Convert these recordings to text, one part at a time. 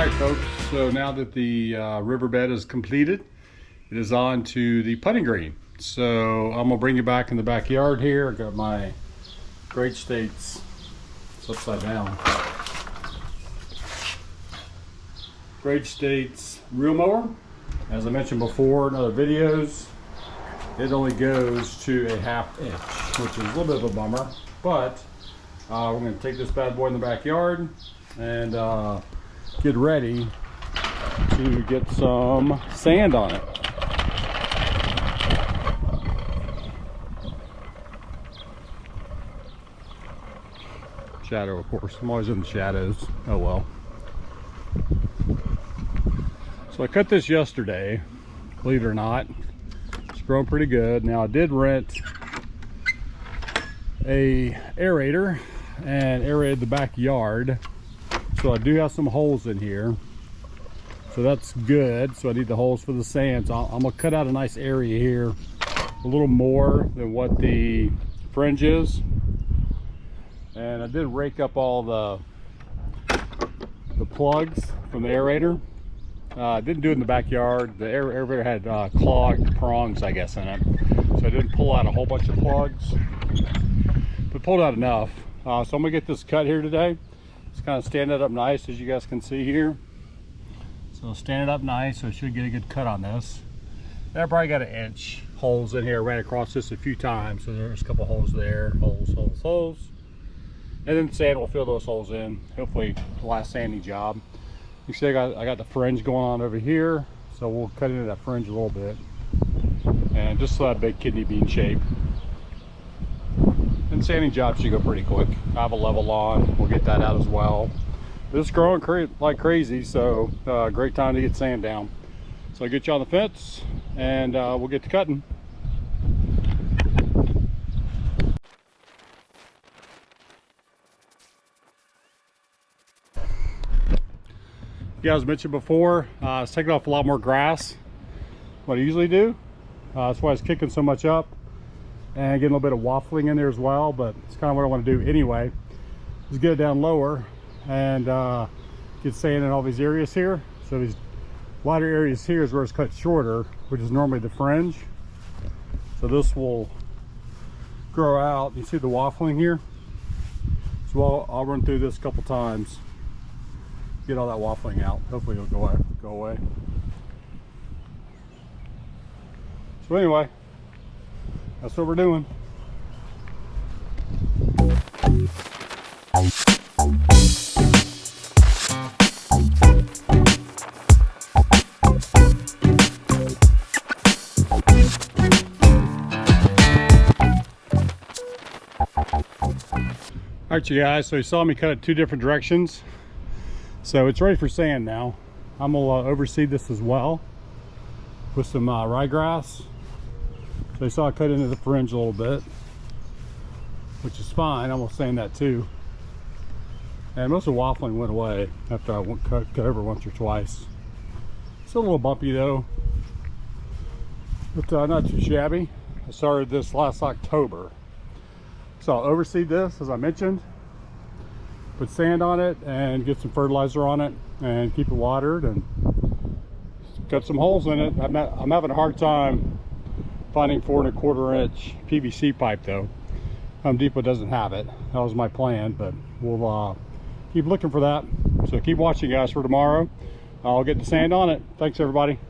Alright folks, so now that the riverbed is completed, it is on to the putting green. So I'm going to bring you back in the backyard here. I got my Great States, it's upside down, Great States reel mower. As I mentioned before in other videos, it only goes to a 1/2 inch, which is a little bit of a bummer, but we're going to take this bad boy in the backyard and get ready to get some sand on it. Shadow, of course. I'm always in the shadows. Oh well. So I cut this yesterday, believe it or not. It's grown pretty good. Now I did rent a aerator and aerated the backyard. So I do have some holes in here. So that's good. So I need the holes for the sand. So I'm gonna cut out a nice area here, a little more than what the fringe is. And I did rake up all the plugs from the aerator. I didn't do it in the backyard. The aerator had clogged prongs, I guess, in it. So I didn't pull out a whole bunch of plugs, but pulled out enough. So I'm gonna get this cut here today. Just kind of stand it up nice, as you guys can see here. So stand it up nice, so I should get a good cut on this. I probably got 1 inch holes in here. I ran across this a few times, so there's a couple holes there, holes. And then sand will fill those holes in. Hopefully the last sanding job. You see I got the fringe going on over here, so we'll cut into that fringe a little bit. And just so that big kidney bean shape. And sanding job should go pretty quick. I have a level on, we'll get that out as well. This is growing like crazy, so great time to get sand down. So I'll get you on the fence and we'll get to cutting. Yeah, as mentioned before, I was taking off a lot more grass what I usually do. That's why I was kicking so much up and getting a little bit of waffling in there as well, but it's kind of what I want to do anyway. Just get it down lower and get sand in all these areas here. So these wider areas here is where it's cut shorter, which is normally the fringe. So this will grow out. You see the waffling here? So I'll run through this a couple times. Get all that waffling out. Hopefully it'll go away. So anyway, that's what we're doing. Alright you guys, so you saw me cut it 2 different directions. So it's ready for sand now. I'm gonna overseed this as well with some ryegrass. So you saw I cut into the fringe a little bit, which is fine. I'm gonna sand that too. And most of the waffling went away after I cut over once or twice. It's a little bumpy though, but not too shabby. I started this last October. So I'll overseed this, as I mentioned. Put sand on it and get some fertilizer on it and keep it watered and cut some holes in it. I'm having a hard time finding 4 1/4 inch PVC pipe though. Home Depot doesn't have it. That was my plan, but we'll keep looking for that. So keep watching guys for tomorrow. I'll get the sand on it. Thanks everybody.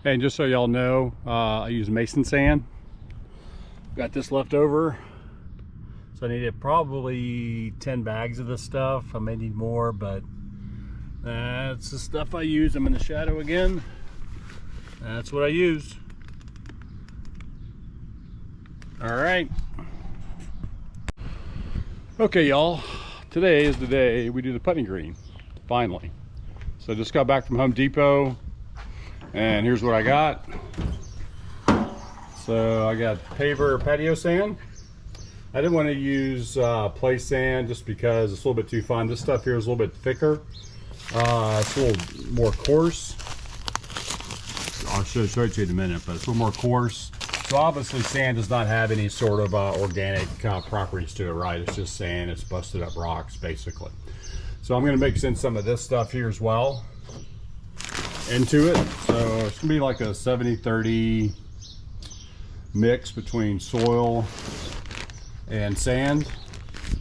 And just so y'all know, I use mason sand. Got this left over. So I needed probably 10 bags of this stuff. I may need more, but that's the stuff I use. I'm in the shadow again. That's what I use. All right. Okay, y'all. Today is the day we do the putting green, finally. So I just got back from Home Depot, and here's what I got. So I got paver patio sand. I didn't want to use play sand just because it's a little bit too fine. This stuff here is a little bit thicker. It's a little more coarse. I'll show it to you in a minute, but it's a little more coarse. So obviously sand does not have any sort of organic properties to it, right? It's just sand, it's busted up rocks basically. So I'm going to mix in some of this stuff here as well into it. So it's going to be like a 70-30 mix between soil and sand.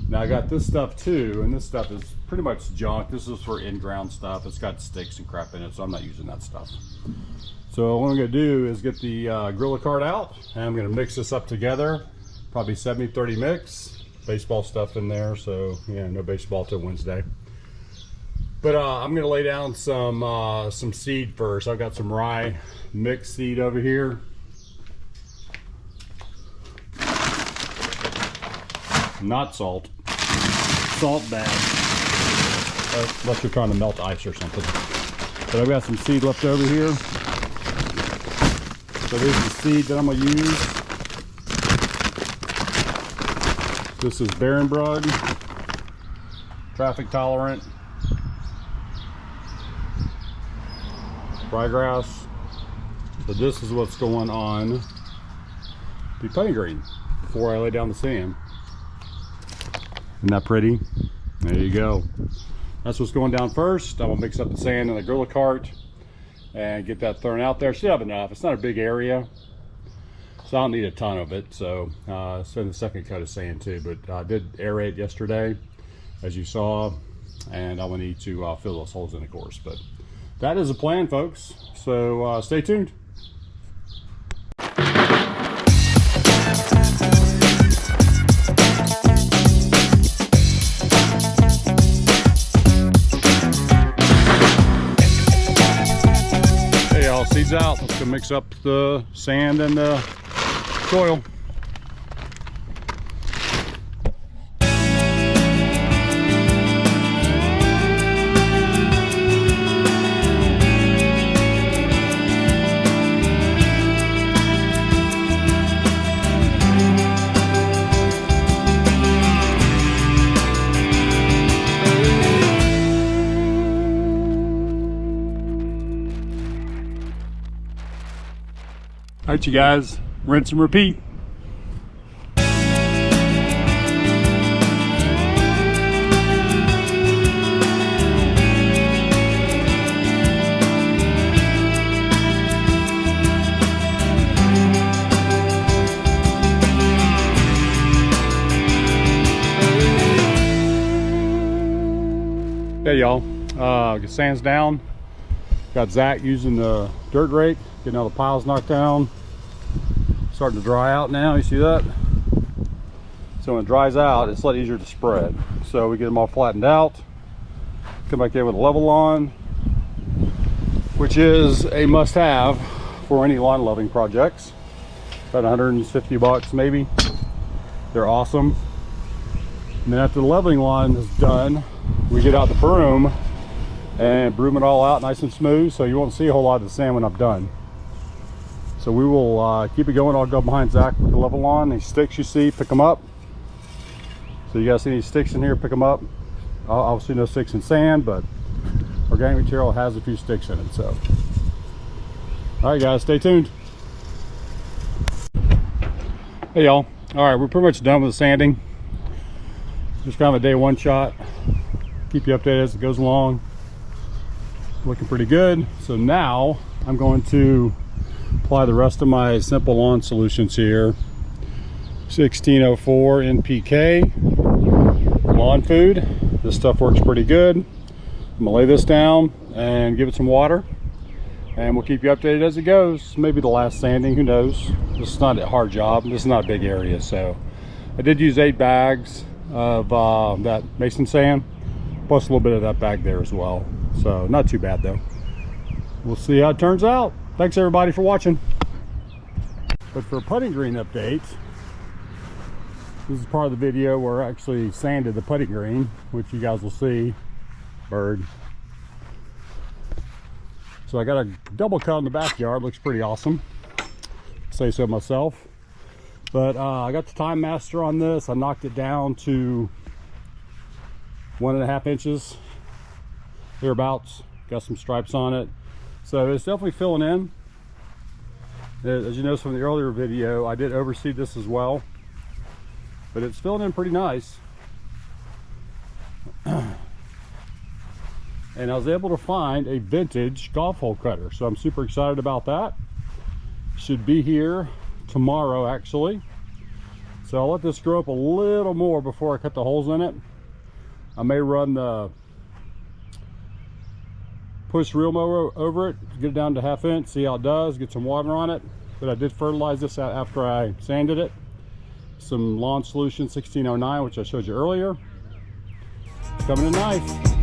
Now I got this stuff too, and this stuff is pretty much junk. This is for in-ground stuff. It's got sticks and crap in it, so I'm not using that stuff. So what I'm going to do is get the Gorilla cart out, and I'm going to mix this up together. Probably 70-30 mix. Baseball stuff in there, so yeah, no baseball till Wednesday. But I'm going to lay down some seed first. I've got some rye mixed seed over here. Not salt. Salt bad. Unless you're trying to melt ice or something. But I've got some seed left over here. So this is the seed that I'm going to use. This is Barenbrug, traffic tolerant, ryegrass. So this is what's going on the putting green before I lay down the sand. Isn't that pretty? There you go. That's what's going down first. I'm gonna mix up the sand in the Gorilla cart and get that thrown out there. Should have enough. It's not a big area, so I don't need a ton of it. So the second coat of sand too, but I did aerate yesterday, as you saw, and I will need to fill those holes in, of course. But that is the plan, folks. So stay tuned. Hey y'all, seeds out. Let's go mix up the sand and the soil. All right, you guys, rinse and repeat. Hey y'all, get sands down. Got Zach using the dirt rake, getting all the piles knocked down. Starting to dry out now, you see that? So when it dries out, it's a lot easier to spread. So we get them all flattened out, come back in with a level on, which is a must-have for any lawn loving projects. About 150 bucks maybe. They're awesome. And then after the leveling line is done, we get out the broom and broom it all out nice and smooth, so you won't see a whole lot of the sand when I'm done. So we will keep it going. I'll go behind Zach with the level on. These sticks you see, pick them up. So you guys see any sticks in here, pick them up. Obviously no sticks in sand, but organic material has a few sticks in it. So, all right guys, stay tuned. Hey y'all, all right, we're pretty much done with the sanding. Just kind of a day one shot. Keep you updated as it goes along. Looking pretty good. So now I'm going to apply the rest of my simple lawn solutions here. 1604 NPK lawn food. This stuff works pretty good. I'm gonna lay this down and give it some water, and we'll keep you updated as it goes. Maybe the last sanding, who knows. This is not a hard job. This is not a big area. So I did use 8 bags of that mason sand, plus a little bit of that bag there as well. So not too bad though. We'll see how it turns out. Thanks everybody for watching. But for a putting green update, this is part of the video where I actually sanded the putting green, which you guys will see. Bird. So I got a double cut in the backyard. Looks pretty awesome, say so myself. But I got the Time Master on this. I knocked it down to 1.5 inches thereabouts. Got some stripes on it, so it's definitely filling in. As you noticed from the earlier video, I did overseed this as well, but it's filling in pretty nice. and I was able to find a vintage golf hole cutter. So I'm super excited about that. Should be here tomorrow actually. So I'll let this grow up a little more before I cut the holes in it. I may run the push reel mower over it, get it down to 1/2 inch, see how it does, get some water on it. But I did fertilize this out after I sanded it. Some lawn solution 1609, which I showed you earlier. It's coming in nice.